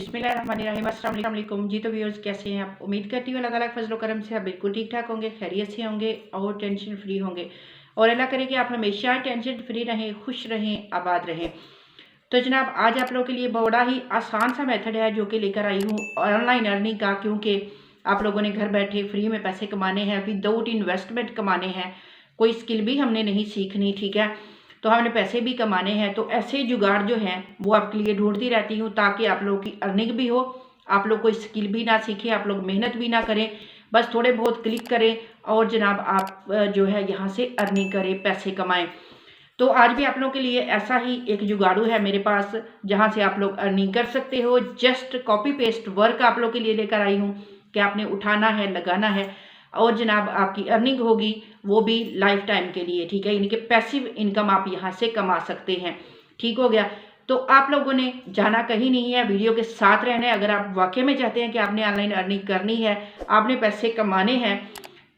बिस्मिल्लाहिर्रहमानिर्रहीम, अस्सलाम वालेकुम जी। तो व्यूअर्स कैसे हैं आप? उम्मीद करती हूँ अल्लाह ताला के फजल करम से आप बिल्कुल ठीक ठाक होंगे, खैरियत से होंगे और टेंशन फ्री होंगे। और अल्लाह करे कि आप हमेशा टेंशन फ्री रहें, खुश रहें, आबाद रहें। तो जनाब आज आप लोगों के लिए बड़ा ही आसान सा मेथड है जो कि लेकर आई हूँ ऑनलाइन अर्निंग का, क्योंकि आप लोगों ने घर बैठे फ्री में पैसे कमाने हैं, विदाउट इन्वेस्टमेंट कमाने हैं, कोई स्किल भी हमने नहीं सीखनी, ठीक है। तो हमने पैसे भी कमाने हैं, तो ऐसे जुगाड़ जो हैं वो आपके लिए ढूंढती रहती हूँ ताकि आप लोगों की अर्निंग भी हो, आप लोग कोई स्किल भी ना सीखें, आप लोग मेहनत भी ना करें, बस थोड़े बहुत क्लिक करें और जनाब आप जो है यहाँ से अर्निंग करें, पैसे कमाएं। तो आज भी आप लोगों के लिए ऐसा ही एक जुगाड़ू है मेरे पास जहाँ से आप लोग अर्निंग कर सकते हो। जस्ट कॉपी पेस्ट वर्क आप लोग के लिए लेकर आई हूँ कि आपने उठाना है, लगाना है और जनाब आपकी अर्निंग होगी, वो भी लाइफ टाइम के लिए, ठीक है। यानी कि पैसिव इनकम आप यहाँ से कमा सकते हैं, ठीक हो गया। तो आप लोगों ने जाना कहीं नहीं है, वीडियो के साथ रहना है। अगर आप वाकई में चाहते हैं कि आपने ऑनलाइन अर्निंग करनी है, आपने पैसे कमाने हैं,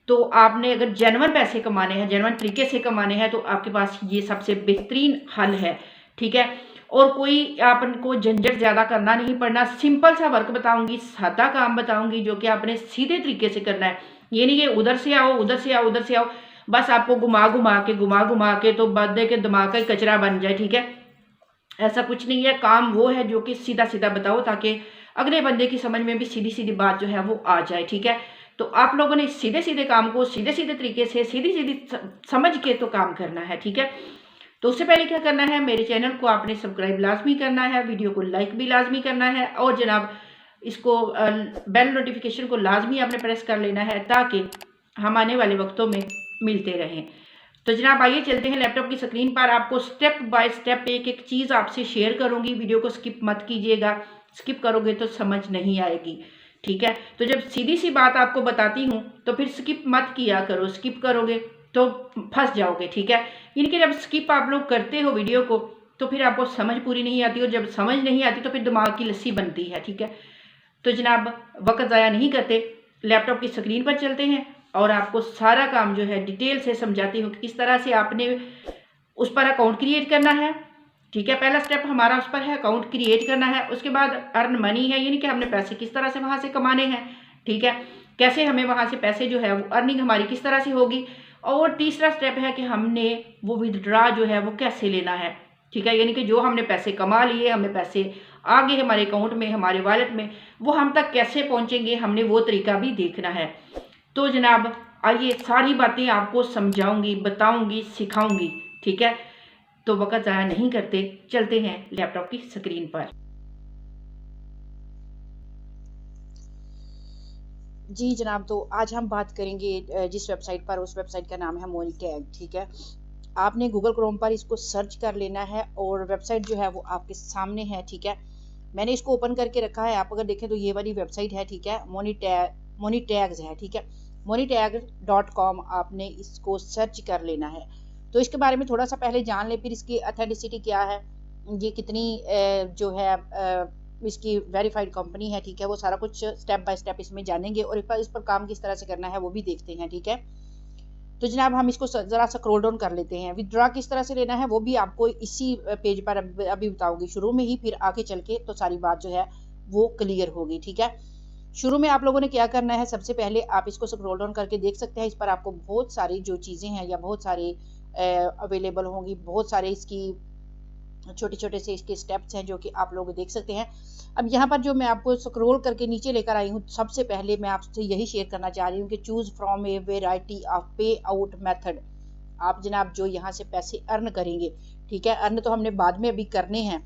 तो आपने अगर जेन्युइन पैसे कमाने हैं, जेन्युइन तरीके से कमाने हैं, तो आपके पास ये सबसे बेहतरीन हल है, ठीक है। और कोई आपको झंझट ज़्यादा करना नहीं पड़ना, सिंपल सा वर्क बताऊंगी, सादा काम बताऊंगी जो कि आपने सीधे तरीके से करना है। ये नहीं कि उधर से आओ, उधर से आओ, उधर से आओ, बस आपको घुमा घुमा के तो बंदे के दिमाग का ही कचरा बन जाए, ठीक है। ऐसा कुछ नहीं है, काम वो है जो कि सीधा सीधा बताओ ताकि अगले बंदे की समझ में भी सीधी सीधी बात जो है वो आ जाए, ठीक है। तो आप लोगों ने सीधे सीधे काम को सीधे सीधे तरीके से सीधी सीधी समझ के तो काम करना है, ठीक है। तो उससे पहले क्या करना है, मेरे चैनल को आपने सब्सक्राइब लाजमी करना है, वीडियो को लाइक भी लाजमी करना है और जनाब इसको बेल नोटिफिकेशन को लाजमी आपने प्रेस कर लेना है ताकि हम आने वाले वक्तों में मिलते रहें। तो जनाब आइए चलते हैं लैपटॉप की स्क्रीन पर। आपको स्टेप बाय स्टेप एक एक चीज़ आपसे शेयर करूंगी, वीडियो को स्किप मत कीजिएगा, स्किप करोगे तो समझ नहीं आएगी, ठीक है। तो जब सीधी सी बात आपको बताती हूँ तो फिर स्किप मत किया करो, स्किप करोगे तो फंस जाओगे, ठीक है। इनके जब स्किप आप लोग करते हो वीडियो को तो फिर आपको समझ पूरी नहीं आती, और जब समझ नहीं आती तो फिर दिमाग की लस्सी बनती है, ठीक है। तो जनाब वक्त ज़ाया नहीं करते, लैपटॉप की स्क्रीन पर चलते हैं और आपको सारा काम जो है डिटेल से समझाती हूँ कि किस तरह से आपने उस पर अकाउंट क्रिएट करना है, ठीक है। पहला स्टेप हमारा उस पर है, अकाउंट क्रिएट करना है। उसके बाद अर्न मनी है, यानी कि हमने पैसे किस तरह से वहाँ से कमाने हैं, ठीक है। कैसे हमें वहाँ से पैसे जो है वो अर्निंग हमारी किस तरह से होगी। और तीसरा स्टेप है कि हमने वो विदड्रा जो है वो कैसे लेना है, ठीक है। यानी कि जो हमने पैसे कमा लिए, हमें पैसे आगे हमारे अकाउंट में, हमारे वॉलेट में, वो हम तक कैसे पहुँचेंगे, हमने वो तरीका भी देखना है। तो जनाब आइए सारी बातें आपको समझाऊंगी, बताऊंगी, सिखाऊंगी, ठीक है। तो वक्त ज़ाया नहीं करते, चलते हैं लैपटॉप की स्क्रीन पर। जी जनाब, तो आज हम बात करेंगे जिस वेबसाइट पर, उस वेबसाइट का नाम है मोनीटैग, ठीक है। आपने गूगल क्रोम पर इसको सर्च कर लेना है और वेबसाइट जो है वो आपके सामने है, ठीक है। मैंने इसको ओपन करके रखा है, आप अगर देखें तो ये वाली वेबसाइट है, ठीक है। मोनीटैग्स है, ठीक है। moneytag.com आपने इसको सर्च कर लेना है। तो इसके बारे में थोड़ा सा पहले जान ले, फिर इसकी अथेंटिसिटी क्या है, ये कितनी जो है इसकी वेरीफाइड कंपनी है, ठीक है। वो सारा कुछ स्टेप बाय स्टेप इसमें जानेंगे और इस पर काम किस तरह से करना है वो भी देखते हैं, ठीक है। तो जनाब हम इसको ज़रा सा स्क्रॉल डाउन कर लेते हैं। विथड्रॉ किस तरह से लेना है वो भी आपको इसी पेज पर अभी बताऊंगी शुरू में ही, फिर आगे चल के तो सारी बात जो है वो क्लियर होगी, ठीक है। शुरू में आप लोगों ने क्या करना है, सबसे पहले आप इसको स्क्रॉल डाउन करके देख सकते हैं। इस पर आपको बहुत सारी जो चीज़ें हैं या बहुत सारे अवेलेबल होंगी, बहुत सारे इसकी छोटे छोटे से इसके स्टेप्स हैं जो कि आप लोग देख सकते हैं। अब यहाँ पर जो मैं आपको स्क्रॉल करके नीचे लेकर आई हूँ, सबसे पहले मैं आपसे यही शेयर करना चाह रही हूँ कि choose from a variety of पे आउट मेथड। आप जनाब जो यहाँ से पैसे अर्न करेंगे, ठीक है, अर्न तो हमने बाद में अभी करने हैं,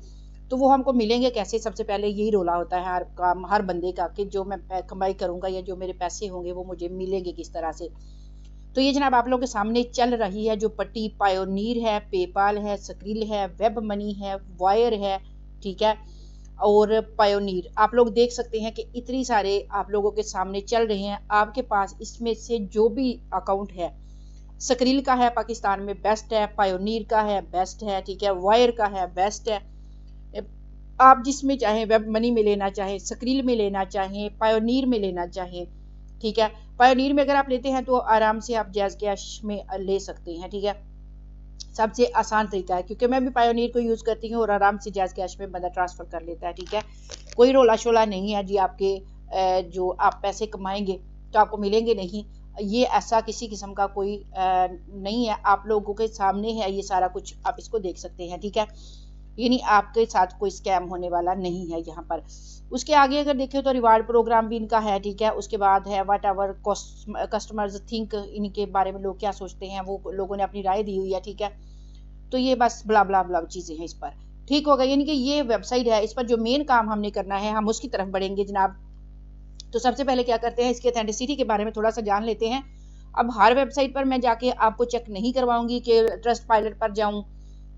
तो वो हमको मिलेंगे कैसे। सबसे पहले यही रोला होता है हर काम, हर बंदे का, कि जो मैं कमाई करूँगा या जो मेरे पैसे होंगे वो मुझे मिलेंगे किस तरह से। तो ये जनाब आप लोगों के सामने चल रही है जो पट्टी, पायोनीर है, पेपाल है, स्क्रिल है, वेब मनी है, वायर है, ठीक है, और पायोनीर। आप लोग देख सकते हैं कि इतनी सारे आप लोगों के सामने चल रहे हैं। आपके पास इसमें से जो भी अकाउंट है, स्क्रिल का है पाकिस्तान में बेस्ट है, पायोनीर का है बेस्ट है, ठीक है, वायर का है बेस्ट है। आप जिसमें चाहें, वेब मनी में लेना चाहें, स्क्रिल में लेना चाहें, पायोनीर में लेना चाहें, ठीक है। पायोनीर में अगर आप लेते हैं तो आराम से आप जैज़ कैश में ले सकते हैं, ठीक है। सबसे आसान तरीका है, क्योंकि मैं भी पायोनियर को यूज़ करती हूँ और आराम से जैज़ कैश में बंदा ट्रांसफ़र कर लेता है, ठीक है। कोई रोला शोला नहीं है जी, आपके जो आप पैसे कमाएंगे तो आपको मिलेंगे नहीं, ये ऐसा किसी किस्म का कोई नहीं है, आप लोगों के सामने है ये सारा कुछ, आप इसको देख सकते हैं, ठीक है। यानी आपके साथ कोई स्कैम होने वाला नहीं है यहाँ पर। उसके आगे अगर देखें तो रिवार्ड प्रोग्राम भी इनका है, ठीक है। उसके बाद है व्हाट एवर कस्टमर्स थिंक, इनके बारे में लोग क्या सोचते हैं, वो लोगों ने अपनी राय दी हुई है, ठीक है। तो ये बस ब्ला ब्ला ब्ला चीज़ें हैं इस पर, ठीक होगा। यानी कि ये वेबसाइट है, इस पर जो मेन काम हमने करना है हम उसकी तरफ बढ़ेंगे जनाब। तो सबसे पहले क्या करते हैं, इसकी ऑथेंटिसिटी के बारे में थोड़ा सा जान लेते हैं। अब हर वेबसाइट पर मैं जाके आपको चेक नहीं करवाऊंगी कि ट्रस्ट पायलट पर जाऊं,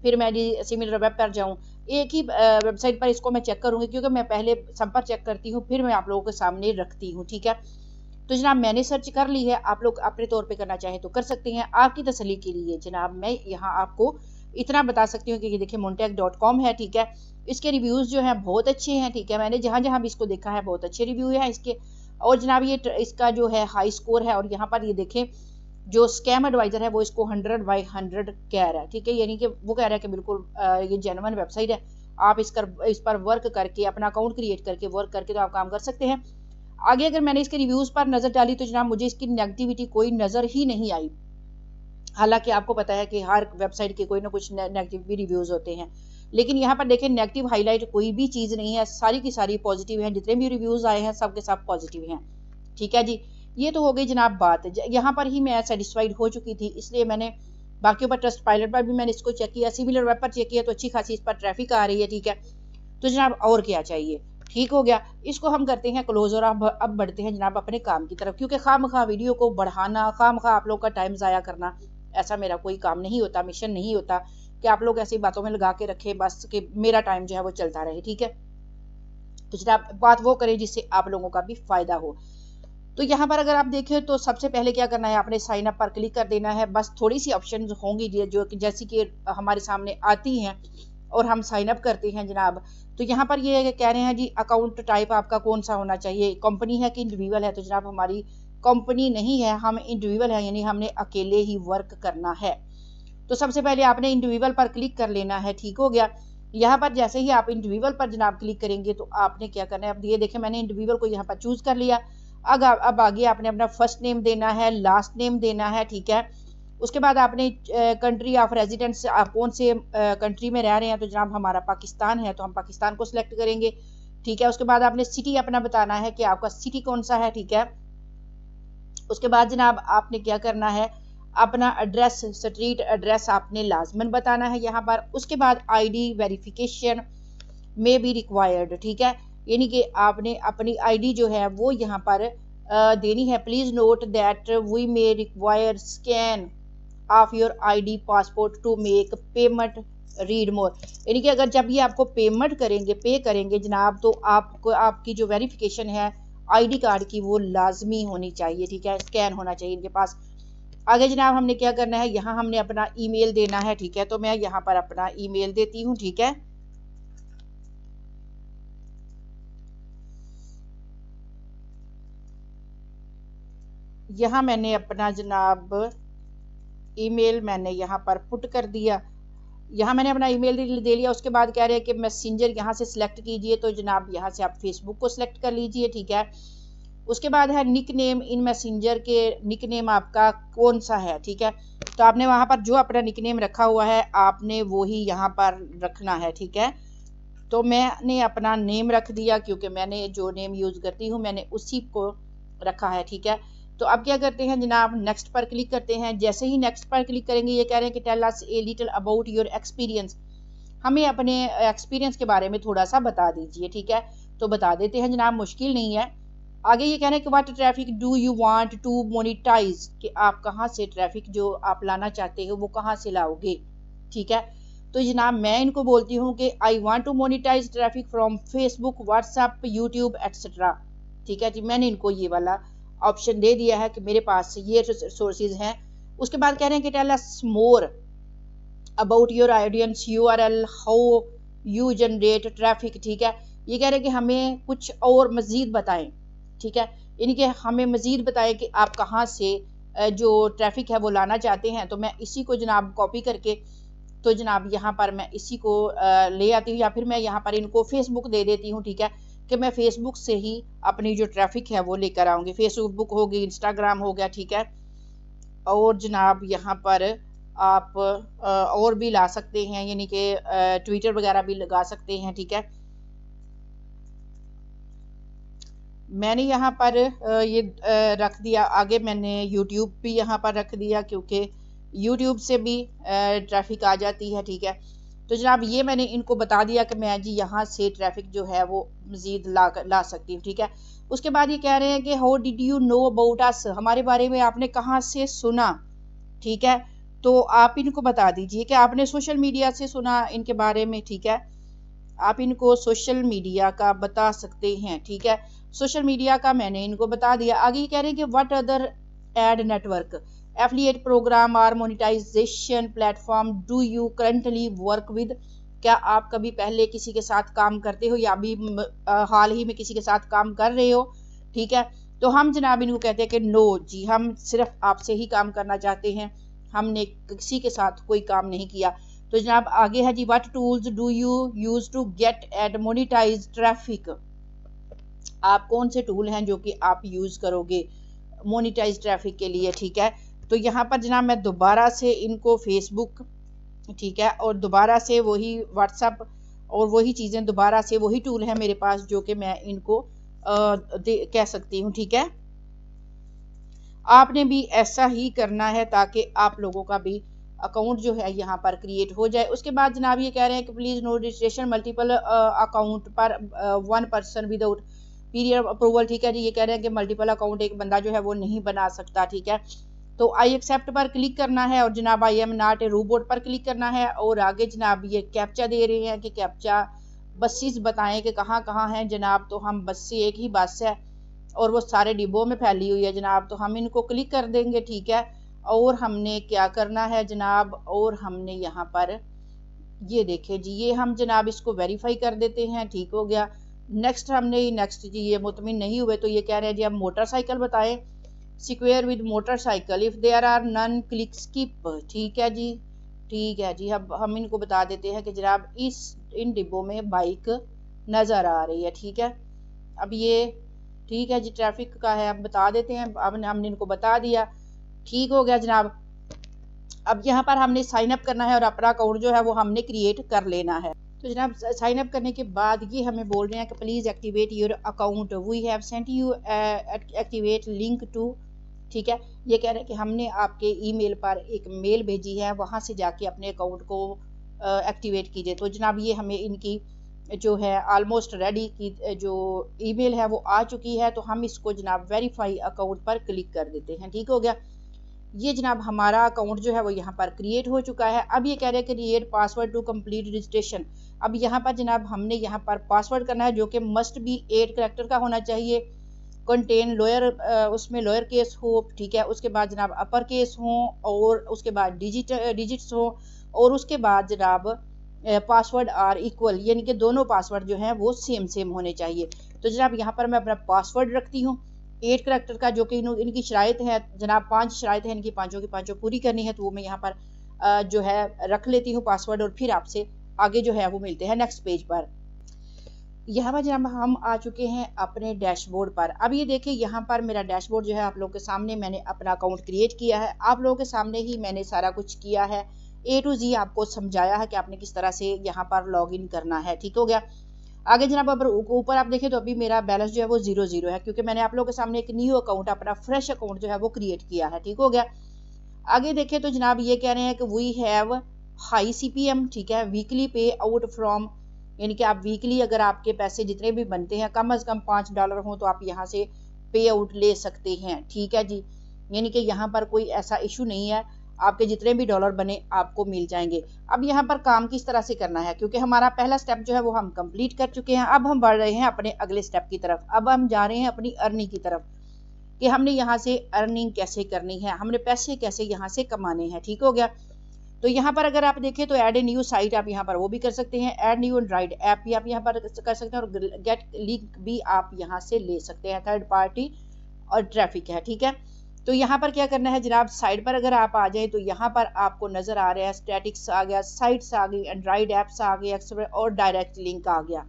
फिर मैं जी सिमिलर वेब पर जाऊं। एक ही वेबसाइट पर इसको मैं चेक करूंगी, क्योंकि मैं पहले सब पर चेक करती हूँ, फिर मैं आप लोगों के सामने रखती हूँ, ठीक है। तो जनाब मैंने सर्च कर ली है, आप लोग अपने तौर पे करना चाहें तो कर सकते हैं। आपकी तसल्ली के लिए जनाब मैं यहाँ आपको इतना बता सकती हूँ कि ये देखिए montag.com है, ठीक है। इसके रिव्यूज़ जो हैं बहुत अच्छे हैं, ठीक है। मैंने जहाँ जहाँ भी इसको देखा है बहुत अच्छे रिव्यू है इसके। और जनाब ये इसका जो है हाई स्कोर है, और यहाँ पर ये देखें जो स्कैम एडवाइज़र है वो इसको 100/100 कह रहा है, ठीक है। यानी कि वो कह रहा है कि बिल्कुल ये जेन्युइन वेबसाइट है। आप इस पर वर्क करके अपना अकाउंट क्रिएट करके वर्क करके तो आप काम कर सकते हैं। आगे अगर मैंने इसके रिव्यूज़ पर नज़र डाली तो जनाब मुझे इसकी नेगेटिविटी कोई नज़र ही नहीं आई। हालांकि आपको पता है कि हर वेबसाइट के कोई ना कुछ नेगेटिव भी रिव्यूज़ होते हैं, लेकिन यहाँ पर देखें नेगेटिव हाईलाइट कोई भी चीज़ नहीं है, सारी की सारी पॉजिटिव हैं। जितने भी रिव्यूज़ आए हैं सब के सब पॉजिटिव हैं, ठीक है जी। ये तो हो गई जनाब बात, यहाँ पर ही मैं सेटिस्फाइड हो चुकी थी, इसलिए मैंने बाकियों पर ट्रस्ट पायलट पर भी मैंने इसको चेक किया, सिमिलर वेब पर चेक किया तो अच्छी खासी इस पर ट्रैफिक आ रही है, ठीक है। तो जनाब और क्या चाहिए, ठीक हो गया। इसको हम करते हैं क्लोज और अब बढ़ते हैं जनाब अपने काम की तरफ, क्योंकि खामखा वीडियो को बढ़ाना, खामखा आप लोग का टाइम ज़ाया करना, ऐसा मेरा कोई काम नहीं होता, मिशन नहीं होता कि आप लोग ऐसी बातों में लगा के रखें बस कि मेरा टाइम जो है वो चलता रहे, ठीक है। तो जनाब बात वो करें जिससे आप लोगों का भी फ़ायदा हो। तो यहाँ पर अगर आप देखें तो सबसे पहले क्या करना है, आपने साइन अप पर क्लिक कर देना है। बस थोड़ी सी ऑप्शन होंगी जो कि जैसी कि हमारे सामने आती हैं और हम साइन अप करते हैं जनाब। तो यहाँ पर ये कह रहे हैं जी अकाउंट टाइप आपका कौन सा होना चाहिए, कंपनी है कि इंडिविजुअल है। तो जनाब हमारी कंपनी नहीं है, हम इंडिविजुअल है, यानी हमने अकेले ही वर्क करना है। तो सबसे पहले आपने इंडिविजुअल पर क्लिक कर लेना है, ठीक हो गया। यहाँ पर जैसे ही आप इंडिविजुअल पर जनाब क्लिक करेंगे तो आपने क्या करना है, अब ये देखें मैंने इंडिविजुअल को यहाँ पर चूज़ कर लिया। अब आगे आपने अपना फर्स्ट नेम देना है, लास्ट नेम देना है, ठीक है। उसके बाद आपने कंट्री ऑफ रेजिडेंस, आप कौन से कंट्री में रह रहे हैं। तो जनाब हमारा पाकिस्तान है तो हम पाकिस्तान को सिलेक्ट करेंगे, ठीक है। उसके बाद आपने सिटी अपना बताना है कि आपका सिटी कौन सा है, ठीक है। उसके बाद जनाब आपने क्या करना है, अपना एड्रेस, स्ट्रीट एड्रेस आपने लाजमन बताना है यहाँ पर। उसके बाद आईडी वेरिफिकेशन में भी रिक्वायर्ड, ठीक है। यानी कि आपने अपनी आईडी जो है वो यहाँ पर देनी है। Please note that we may require scan of your ID passport to make payment, read more. यानी कि अगर जब ये आपको पेमेंट करेंगे, पे करेंगे जनाब, तो आपको आपकी जो वेरिफिकेशन है आईडी कार्ड की वो लाजमी होनी चाहिए, ठीक है। स्कैन होना चाहिए इनके पास। आगे जनाब हमने क्या करना है, यहाँ हमने अपना ईमेल देना है, ठीक है। तो मैं यहाँ पर अपना ईमेल देती हूँ, ठीक है। यहाँ मैंने अपना जनाब ईमेल मैंने यहाँ पर पुट कर दिया। यहाँ मैंने अपना ईमेल दे लिया। उसके बाद कह रहे हैं कि मैसेंजर यहाँ से सिलेक्ट कीजिए, तो जनाब यहाँ से आप फेसबुक को सिलेक्ट कर लीजिए, ठीक है। उसके बाद है निक नेम, इन मैसेंजर के निक नेम आपका कौन सा है, ठीक है। तो आपने वहाँ पर जो अपना निक नेम रखा हुआ है आपने वो ही यहाँ पर रखना है, ठीक है। तो मैंने अपना नेम रख दिया, क्योंकि मैंने जो नेम यूज़ करती हूँ मैंने उसी को रखा है, ठीक है। तो अब क्या करते हैं जनाब, नेक्स्ट पर क्लिक करते हैं। जैसे ही नेक्स्ट पर क्लिक करेंगे ये कह रहे हैं कि tell us a little about your experience, हमें अपने एक्सपीरियंस के बारे में थोड़ा सा बता दीजिए, ठीक है। तो बता देते हैं जनाब, मुश्किल नहीं है। आगे ये कह रहे हैं कि what traffic do you want to monetise, कि आप कहाँ से ट्रैफिक जो आप लाना चाहते हो वो कहाँ से लाओगे, ठीक है। तो जनाब मैं इनको बोलती हूँ कि I want to monetise traffic from Facebook, WhatsApp, YouTube etcetera, ठीक है जी। मैंने इनको ये वाला ऑप्शन दे दिया है कि मेरे पास ये सोर्सेज हैं। उसके बाद कह रहे हैं कि tell us more about your audience URL, how you generate traffic, ठीक है। ये कह रहे हैं कि हमें कुछ और मज़ीद बताएं, ठीक है। यानी कि हमें मज़ीद बताएं कि आप कहाँ से जो ट्रैफिक है वो लाना चाहते हैं। तो मैं इसी को जनाब कॉपी करके तो जनाब यहाँ पर मैं इसी को ले आती हूँ, या फिर मैं यहाँ पर इनको फेसबुक दे देती हूँ, ठीक है, कि मैं फेसबुक से ही अपनी जो ट्रैफिक है वो लेकर आऊँगी। फेसबुक होगी, इंस्टाग्राम हो गया, ठीक है। और जनाब यहाँ पर आप और भी ला सकते हैं, यानी कि ट्विटर वगैरह भी लगा सकते हैं, ठीक है। मैंने यहाँ पर ये रख दिया। आगे मैंने यूट्यूब भी यहाँ पर रख दिया, क्योंकि यूट्यूब से भी ट्रैफिक आ जाती है, ठीक है। तो जनाब ये मैंने इनको बता दिया कि मैं जी यहाँ से ट्रैफिक जो है वो मज़ीद ला सकती हूँ, ठीक है। उसके बाद ये कह रहे हैं कि how did you know about us, हमारे बारे में आपने कहाँ से सुना, ठीक है। तो आप इनको बता दीजिए कि आपने सोशल मीडिया से सुना इनके बारे में, ठीक है। आप इनको सोशल मीडिया का बता सकते हैं, ठीक है। सोशल मीडिया का मैंने इनको बता दिया। आगे कह रहे हैं कि what other ad network, affiliate program और monetization platform do you currently work with, क्या आप कभी पहले किसी के साथ काम करते हो या अभी हाल ही में किसी के साथ काम कर रहे हो, ठीक है। तो हम जनाब इनको कहते हैं कि नो जी, हम सिर्फ आपसे ही काम करना चाहते हैं, हमने किसी के साथ कोई काम नहीं किया। तो जनाब आगे है जी, what tools do you use to get at monetize traffic, आप कौन से टूल हैं जो कि आप यूज करोगे मोनेटाइज ट्रैफिक के लिए, ठीक है। तो यहाँ पर जनाब मैं दोबारा से इनको फेसबुक, ठीक है, और दोबारा से वही व्हाट्सएप और वही चीज़ें, दोबारा से वही टूल है मेरे पास जो कि मैं इनको कह सकती हूँ, ठीक है। आपने भी ऐसा ही करना है ताकि आप लोगों का भी अकाउंट जो है यहाँ पर क्रिएट हो जाए। उसके बाद जनाब ये कह रहे हैं कि please no registration multiple account पर one person without period approval, ठीक है जी। ये कह रहे हैं कि मल्टीपल अकाउंट एक बंदा जो है वो नहीं बना सकता, ठीक है। तो आई एक्सेप्ट पर क्लिक करना है और जनाब I am not a robot पर क्लिक करना है। और आगे जनाब ये कैप्चा दे रहे हैं कि कैप्चा बसेस बताएं कि कहाँ कहाँ हैं जनाब। तो हम बस से एक ही बस है और वो सारे डिब्बों में फैली हुई है जनाब, तो हम इनको क्लिक कर देंगे, ठीक है। और हमने क्या करना है जनाब, और हमने यहाँ पर ये देखे जी, ये हम जनाब इसको वेरीफाई कर देते हैं, ठीक हो गया। नेक्स्ट हमने नेक्स्ट जी, ये मुतमिन नहीं हुए तो ये कह रहे हैं जी अब मोटरसाइकिल बताएं, square with motorcycle if there are none click skip, ठीक है जी, ठीक है जी। अब हम इनको बता देते हैं कि जनाब इन डिब्बों में बाइक नज़र आ रही है, ठीक है। अब ये ठीक है जी, ट्रैफिक का है, अब बता देते हैं। अब हमने इनको बता दिया, ठीक हो गया जनाब। अब यहाँ पर हमने साइन अप करना है और अपना अकाउंट जो है वो हमने क्रिएट कर लेना है। तो जनाब साइन अप करने के बाद ये हमें बोल रहे हैं कि please activate your account, we have sent you activate link to, ठीक है। ये कह रहे हैं कि हमने आपके ईमेल पर एक मेल भेजी है, वहाँ से जाके अपने अकाउंट को एक्टिवेट कीजिए। तो जनाब ये हमें इनकी जो है ऑलमोस्ट रेडी की जो ईमेल है वो आ चुकी है। तो हम इसको जनाब वेरीफाई अकाउंट पर क्लिक कर देते हैं, ठीक हो गया। ये जनाब हमारा अकाउंट जो है वो यहाँ पर क्रिएट हो चुका है। अब ये कह रहे हैं कि create password to complete registration. अब यहाँ पर जनाब हमने यहाँ पर पासवर्ड करना है जो कि मस्ट बी 8 कैरेक्टर का होना चाहिए, कंटेन लोअर, उसमें लोअर केस हो, ठीक है। उसके बाद जनाब अपर केस हो और उसके बाद डिजिट्स हो और उसके बाद जनाब पासवर्ड आर इक्वल, यानी कि दोनों पासवर्ड जो हैं वो सेम सेम होने चाहिए। तो जनाब यहाँ पर मैं अपना पासवर्ड रखती हूँ 8 करैक्टर का, जो कि इनकी शराइत है जनाब, 5 शराइत है इनकी, पाँचों की पाँचों पूरी करनी है। तो वो मैं यहाँ पर जो है रख लेती हूँ पासवर्ड, और फिर आपसे आगे जो है वो मिलते हैं नेक्स्ट पेज पर। यहाँ पर जनाब हम आ चुके हैं अपने डैशबोर्ड पर। अब ये देखिए यहाँ पर मेरा डैशबोर्ड जो है आप लोगों के सामने, मैंने अपना अकाउंट क्रिएट किया है, आप लोगों के सामने ही मैंने सारा कुछ किया है, A to Z आपको समझाया है कि आपने किस तरह से यहाँ पर लॉगिन करना है, ठीक हो गया। आगे जनाब अब ऊपर आप देखें तो अभी मेरा बैलेंस जो है वो 0 है, क्योंकि मैंने आप लोगों के सामने एक न्यू अकाउंट, अपना फ्रेश अकाउंट जो है वो क्रिएट किया है, ठीक हो गया। आगे देखें तो जनाब ये कह रहे हैं कि वी हैव हाई CPM, ठीक है, वीकली पे आउट फ्रॉम, यानी कि आप वीकली अगर आपके पैसे जितने भी बनते हैं कम अज़ कम $5 हों तो आप यहाँ से पे आउट ले सकते हैं, ठीक है जी। यानी कि यहाँ पर कोई ऐसा इशू नहीं है, आपके जितने भी डॉलर बने आपको मिल जाएंगे। अब यहाँ पर काम किस तरह से करना है, क्योंकि हमारा पहला स्टेप जो है वो हम कंप्लीट कर चुके हैं। अब हम बढ़ रहे हैं अपने अगले स्टेप की तरफ। अब हम जा रहे हैं अपनी अर्निंग की तरफ कि हमने यहाँ से अर्निंग कैसे करनी है, हमने पैसे कैसे यहाँ से कमाने हैं, ठीक हो गया। तो यहाँ पर अगर आप देखें तो ऐड ए न्यू साइट, आप यहाँ पर वो भी कर सकते हैं, ऐड न्यू एंड्रॉइड ऐप भी आप यहाँ पर कर सकते हैं, और गेट लिंक भी आप यहाँ से ले सकते हैं, थर्ड पार्टी और ट्रैफिक है, ठीक है। तो यहाँ पर क्या करना है जनाब, साइड पर अगर आप आ जाए तो यहाँ पर आपको नज़र आ रहा है स्टैटिक्स आ गया, साइट्स आ गई, एंड्रॉइड ऐप्स आ गई, और डायरेक्ट लिंक आ गया।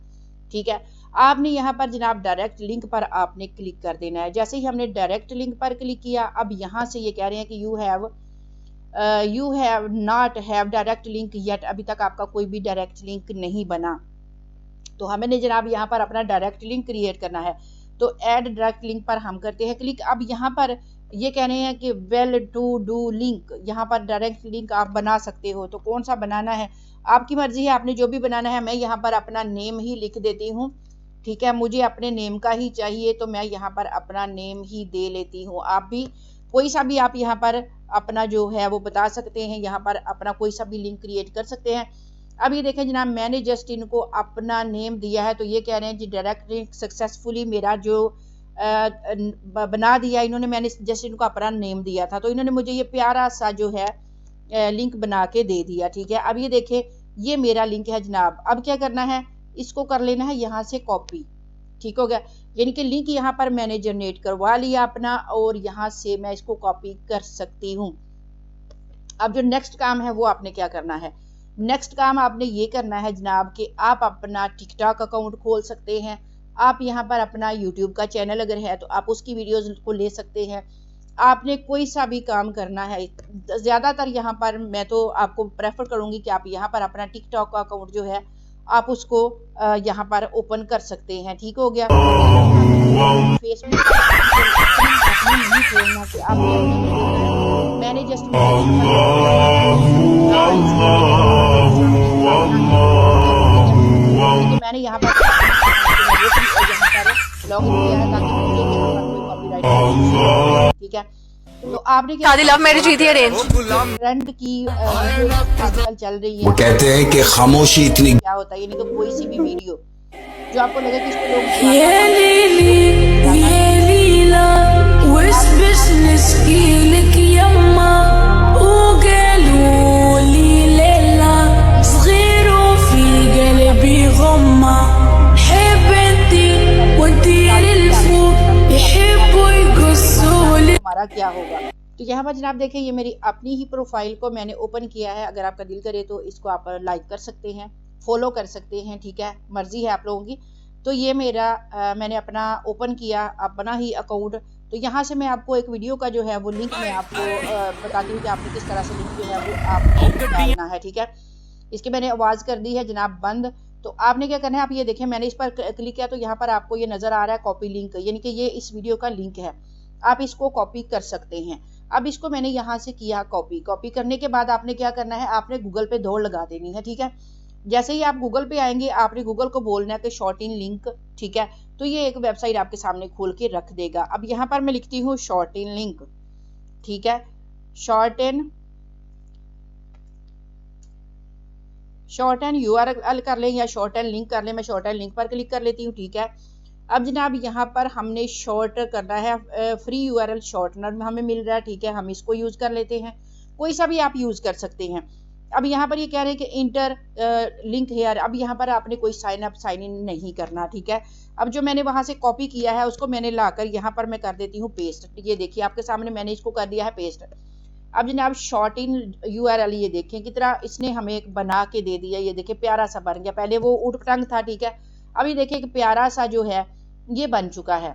ठीक है, आपने यहाँ पर जनाब डायरेक्ट लिंक पर आपने क्लिक कर देना है। जैसे ही हमने डायरेक्ट लिंक पर क्लिक किया, अब यहाँ से ये कह रहे हैं कि you have not have direct link yet, अभी तक आपका कोई भी डायरेक्ट लिंक नहीं बना। तो हमें जनाब यहाँ पर अपना डायरेक्ट लिंक क्रिएट करना है। तो ऐड डायरेक्ट लिंक पर हम करते हैं क्लिक। अब यहाँ पर ये कह रहे हैं कि वेल टू डू लिंक, यहाँ पर डायरेक्ट लिंक आप बना सकते हो। तो कौन सा बनाना है आपकी मर्जी है, आपने जो भी बनाना है। मैं यहाँ पर अपना नेम ही लिख देती हूँ। ठीक है, मुझे अपने नेम का ही चाहिए तो मैं यहाँ पर अपना नेम ही दे लेती हूँ। आप भी कोई सा भी आप यहाँ पर अपना जो है वो बता सकते हैं, यहाँ पर अपना कोई सा भी लिंक क्रिएट कर सकते हैं। अब ये देखें जनाब, मैंने जस्ट इनको अपना नेम दिया है, तो ये कह रहे हैं जी डायरेक्ट लिंक सक्सेसफुली मेरा जो बना दिया इन्होंने, मैंने जस्ट इनको अपना नेम दिया था तो इन्होंने मुझे ये प्यारा सा जो है लिंक बना के दे दिया। ठीक है, अब ये देखें ये मेरा लिंक है जनाब। अब क्या करना है, इसको कर लेना है यहाँ से कॉपी। ठीक हो गया, यानी कि लिंक यहाँ पर मैंने जनरेट करवा लिया अपना, और यहाँ से मैं इसको कॉपी कर सकती हूँ। अब जो नेक्स्ट काम है वो आपने क्या करना है, नेक्स्ट काम आपने ये करना है जनाब कि आप अपना टिकटॉक अकाउंट खोल सकते हैं। आप यहाँ पर अपना यूट्यूब का चैनल अगर है तो आप उसकी वीडियोस को ले सकते हैं। आपने कोई सा भी काम करना है, ज़्यादातर यहाँ पर मैं तो आपको प्रेफर करूँगी कि आप यहाँ पर अपना टिकटॉक का अकाउंट जो है आप उसको यहाँ पर ओपन कर सकते हैं। ठीक हो गया, फेसबुक नहीं खोलना कि आप मैंने जस्ट मैंने यहाँ पर लॉग इन किया है ताकि मुझे यहाँ पर कोई कॉपीराइट। ठीक है, तो आपने क्या शादी लव मैरिज हुई थी अरेंज? ट्रेंड की आजकल चल रही है, वो कहते हैं कि खामोशी इतनी क्या होता है, यानी कि कोई सी भी वीडियो जो आपको लगे कि इसको लोग हमारा क्या होगा। तो यहाँ पर जनाब देखें ये मेरी अपनी ही प्रोफाइल को मैंने ओपन किया है। अगर आपका दिल करे तो इसको आप लाइक कर सकते हैं, फॉलो कर सकते हैं। ठीक है, मर्जी है आप लोगों की। तो ये मेरा मैंने अपना ओपन किया अपना ही अकाउंट। तो यहाँ से मैं आपको एक वीडियो का जो है वो लिंक मैं आपको बताती हूँ कि आपने किस तरह से लिंक जो है वो आपको डालना है। ठीक है, इसकी मैंने आवाज़ कर दी है जनाब बंद। तो आपने क्या करना है, आप ये देखें मैंने इस पर क्लिक किया तो यहाँ पर आपको ये नज़र आ रहा है कॉपी लिंक, यानी कि ये इस वीडियो का लिंक है, आप इसको कॉपी कर सकते हैं। अब इसको मैंने यहाँ से किया कॉपी। कॉपी करने के बाद आपने क्या करना है, आपने गूगल पे दौड़ लगा देनी है। ठीक है, जैसे ही आप गूगल पे आएंगे आपने गूगल को बोलना है कि शॉर्ट इन लिंक। ठीक है, तो ये एक वेबसाइट आपके सामने खोल के रख देगा। अब यहाँ पर मैं लिखती हूँ शॉर्ट इन लिंक। ठीक है, शॉर्ट एन URL कर लें या शॉर्ट एन लिंक कर लें। मैं शॉर्ट एन लिंक पर क्लिक कर लेती हूँ। ठीक है, अब जनाब यहाँ पर हमने शॉर्ट करना है, फ्री URL शॉर्टनर हमें मिल रहा है। ठीक है, हम इसको यूज़ कर लेते हैं, कोई सा भी आप यूज़ कर सकते हैं। अब यहाँ पर ये कह रहे हैं कि इंटर लिंक हेयर। अब यहाँ पर आपने कोई साइन अप साइन इन नहीं करना। ठीक है, अब जो मैंने वहाँ से कॉपी किया है उसको मैंने लाकर यहाँ पर मैं कर देती हूँ पेस्ट। ये देखिए आपके सामने मैंने इसको कर दिया है पेस्ट। अब जनाब शॉर्ट इन URL ये देखें कितना इसने हमें एक बना के दे दिया। ये देखिए प्यारा सा बन गया, पहले वो उठ पटंग था। ठीक है, अब ये देखिए एक प्यारा सा जो है ये बन चुका है।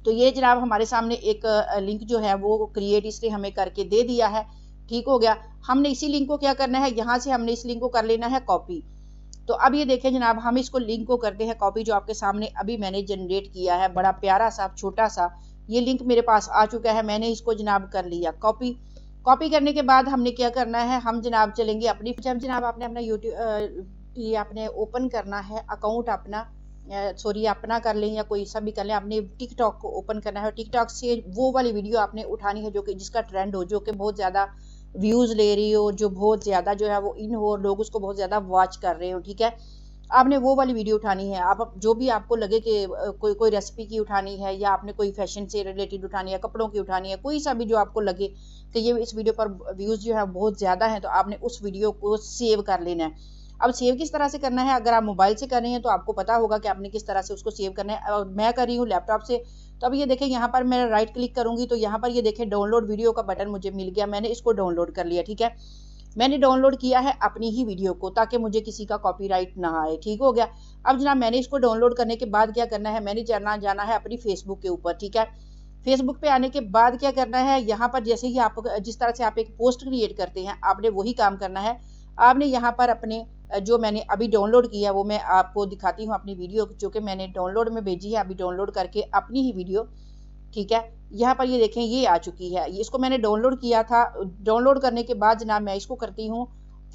तो ये जनाब हमारे सामने एक लिंक जो है वो क्रिएट इसने हमें करके दे दिया है। ठीक हो गया, हमने इसी लिंक को क्या करना है, यहाँ से हमने इस लिंक को कर लेना है कॉपी। तो अब ये देखें जनाब हम इसको लिंक को करते हैं कॉपी, जो आपके सामने अभी मैंने जनरेट किया है। बड़ा प्यारा सा छोटा सा ये लिंक मेरे पास आ चुका है, मैंने इसको जनाब कर लिया कॉपी। कॉपी करने के बाद हमने क्या करना है, हम जनाब चलेंगे अपनी, जब जनाब आपने अपना यूट्यूब ये आपने ओपन करना है अकाउंट अपना, सॉरी अपना कर लें या कोई सा भी कर लें, आपने टिकटॉक को ओपन करना है। टिकटॉक से वो वाली वीडियो आपने उठानी है जो कि जिसका ट्रेंड हो, जो कि बहुत ज़्यादा व्यूज़ ले रही हो, जो बहुत ज़्यादा जो है वो इन हो, लोग उसको बहुत ज़्यादा वॉच कर रहे हो। ठीक है, आपने वो वाली वीडियो उठानी है। आप जो भी आपको लगे कि कोई रेसिपी की उठानी है, या आपने कोई फैशन से रिलेटेड उठानी है, कपड़ों की उठानी है, कोई सा भी जो आपको लगे कि ये इस वीडियो पर व्यूज़ जो है बहुत ज़्यादा हैं, तो आपने उस वीडियो को सेव कर लेना है। अब सेव किस तरह से करना है, अगर आप मोबाइल से कर रहे हैं तो आपको पता होगा कि आपने किस तरह से उसको सेव करना है। मैं कर रही हूँ लैपटॉप से, तो अब ये देखें यहाँ पर मैं राइट क्लिक करूँगी तो यहाँ पर ये देखें डाउनलोड वीडियो का बटन मुझे मिल गया, मैंने इसको डाउनलोड कर लिया। ठीक है, मैंने डाउनलोड किया है अपनी ही वीडियो को ताकि मुझे किसी का कॉपीराइट ना आए। ठीक हो गया। अब जनाब मैंने इसको डाउनलोड करने के बाद क्या करना है, मैंने जाना है अपनी फेसबुक के ऊपर। ठीक है, फेसबुक पे आने के बाद क्या करना है, यहाँ पर जैसे ही आप जिस तरह से आप एक पोस्ट क्रिएट करते हैं आपने वही काम करना है। आपने यहाँ पर अपने जो मैंने अभी डाउनलोड किया वो मैं आपको दिखाती हूँ अपनी वीडियो जो कि मैंने डाउनलोड में भेजी है अभी डाउनलोड करके अपनी ही वीडियो। ठीक है, यहाँ पर ये देखें ये आ चुकी है, इसको मैंने डाउनलोड किया था। डाउनलोड करने के बाद जनाब मैं इसको करती हूँ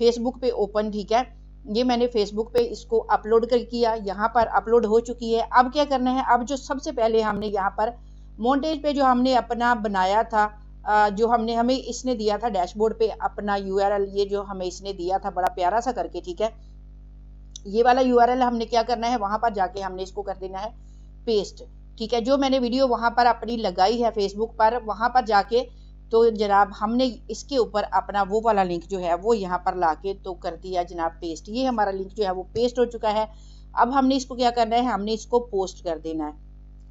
फेसबुक पे ओपन। ठीक है, ये मैंने फेसबुक पे इसको अपलोड कर किया, यहाँ पर अपलोड हो चुकी है। अब क्या करना है, अब जो सबसे पहले हमने यहाँ पर मोन्टेज पे जो हमने अपना बनाया था, जो हमें इसने दिया था डैशबोर्ड पे अपना यूआरएल, ये जो हमें इसने दिया था बड़ा प्यारा सा करके। ठीक है, ये वाला यूआरएल हमने क्या करना है, वहां पर जाके हमने इसको कर देना है पेस्ट। ठीक है, जो मैंने वीडियो वहां पर अपनी लगाई है फेसबुक पर, वहां पर जाके तो जनाब हमने इसके ऊपर अपना वो वाला लिंक जो है वो यहाँ पर लाके तो कर दिया जनाब पेस्ट। ये हमारा लिंक जो है वो पेस्ट हो चुका है। अब हमने इसको क्या करना है, हमने इसको पोस्ट कर देना है।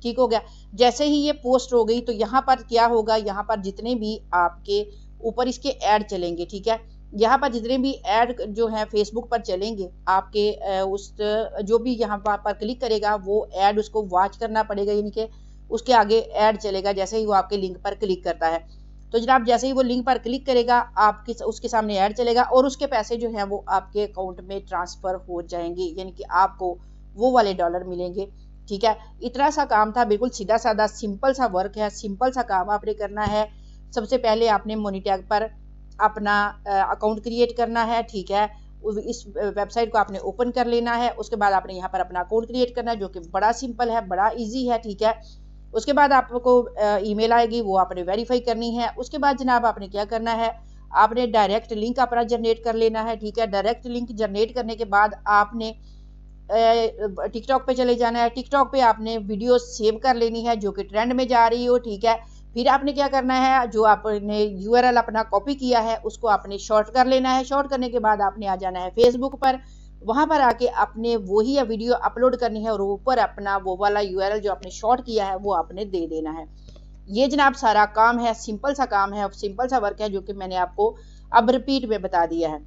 ठीक हो गया। जैसे ही ये पोस्ट हो गई तो यहाँ पर क्या होगा, यहाँ पर जितने भी आपके ऊपर इसके ऐड चलेंगे। ठीक है, यहाँ पर जितने भी ऐड जो है फेसबुक पर चलेंगे आपके उस जो भी यहाँ पर क्लिक करेगा वो ऐड उसको वॉच करना पड़ेगा, यानी कि उसके आगे ऐड चलेगा जैसे ही वो आपके लिंक पर क्लिक करता है। तो जनाब जैसे ही वो लिंक पर क्लिक करेगा आपके उसके सामने ऐड चलेगा और उसके पैसे जो हैं वो आपके अकाउंट में ट्रांसफ़र हो जाएंगे, यानी कि आपको वो वाले डॉलर मिलेंगे। ठीक है, इतना सा काम था, बिल्कुल सीधा साधा सिंपल सा वर्क है, सिंपल सा काम आपने करना है। सबसे पहले आपने मोनीटैग पर अपना अकाउंट क्रिएट करना है। ठीक है, इस वेबसाइट को आपने ओपन कर लेना है, उसके बाद आपने यहाँ पर अपना अकाउंट क्रिएट करना है जो कि बड़ा सिंपल है, बड़ा ईजी है। ठीक है, उसके बाद आपको ईमेल आएगी, वो आपने वेरीफाई करनी है। उसके बाद जनाब आपने क्या करना है, आपने डायरेक्ट लिंक अपना जनरेट कर लेना है। ठीक है, डायरेक्ट लिंक जनरेट करने के बाद आपने टिकटॉक पे चले जाना है। टिकटॉक पे आपने वीडियो सेव कर लेनी है जो कि ट्रेंड में जा रही हो। ठीक है, फिर आपने क्या करना है, जो आपने यूआरएल अपना कॉपी किया है उसको आपने शॉर्ट कर लेना है। शॉर्ट करने के बाद आपने आ जाना है फेसबुक पर, वहां पर आके आपने वही वीडियो अपलोड करनी है और ऊपर अपना वो वाला यूआरएल जो आपने शॉर्ट किया है वो आपने दे देना है। ये जनाब सारा काम है, सिंपल सा काम है, सिंपल सा वर्क है जो कि मैंने आपको अब रिपीट में बता दिया है।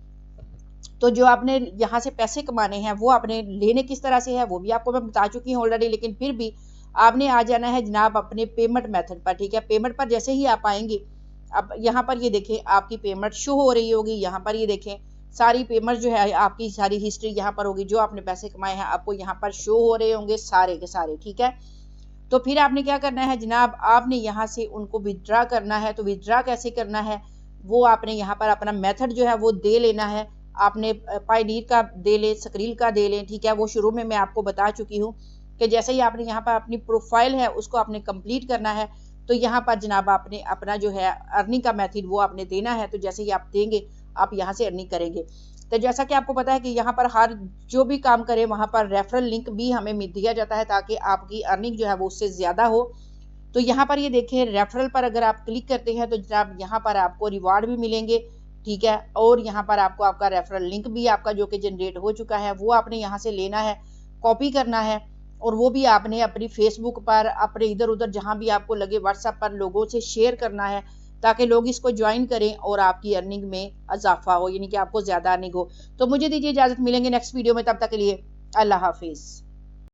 तो जो आपने यहाँ से पैसे कमाने हैं वो आपने लेने किस तरह से है वो भी आपको मैं बता चुकी हूँ ऑलरेडी, लेकिन फिर भी आपने आ जाना है जनाब अपने पेमेंट मेथड पर। ठीक है, पेमेंट पर जैसे ही आप आएंगे, अब यहाँ पर ये देखें आपकी पेमेंट शो हो रही होगी। यहाँ पर ये देखें सारी पेमेंट जो है आपकी सारी हिस्ट्री यहाँ पर होगी, जो आपने पैसे कमाए हैं आपको यहाँ पर शो हो रहे होंगे सारे के सारे। ठीक है, तो फिर आपने क्या करना है जनाब, आपने यहाँ से उनको विथड्रा करना है। तो विथड्रा कैसे करना है वो आपने यहाँ पर अपना मेथड जो है वो दे लेना है। आपने पायनीर का दे लें, स्क्रील का दे लें। ठीक है, वो शुरू में मैं आपको बता चुकी हूँ कि जैसे ही आपने यहाँ पर अपनी प्रोफाइल है उसको आपने कंप्लीट करना है तो यहाँ पर जनाब आपने अपना जो है अर्निंग का मेथड वो आपने देना है। तो जैसे ही आप देंगे आप यहाँ से अर्निंग करेंगे। तो जैसा कि आपको पता है कि यहाँ पर हर जो भी काम करें वहाँ पर रेफरल लिंक भी हमें दिया जाता है ताकि आपकी अर्निंग जो है वो उससे ज़्यादा हो। तो यहाँ पर ये देखें रेफरल पर अगर आप क्लिक करते हैं तो जनाब यहाँ पर आपको रिवार्ड भी मिलेंगे। ठीक है, और यहाँ पर आपको आपका रेफरल लिंक भी आपका जो कि जनरेट हो चुका है वो आपने यहाँ से लेना है, कॉपी करना है और वो भी आपने अपनी फेसबुक पर अपने इधर उधर जहाँ भी आपको लगे व्हाट्सएप पर लोगों से शेयर करना है ताकि लोग इसको ज्वाइन करें और आपकी अर्निंग में इजाफा हो, यानी कि आपको ज़्यादा अर्निंग हो। तो मुझे दीजिए इजाज़त, मिलेंगे नेक्स्ट वीडियो में, तब तक के लिए अल्लाह हाफिज़।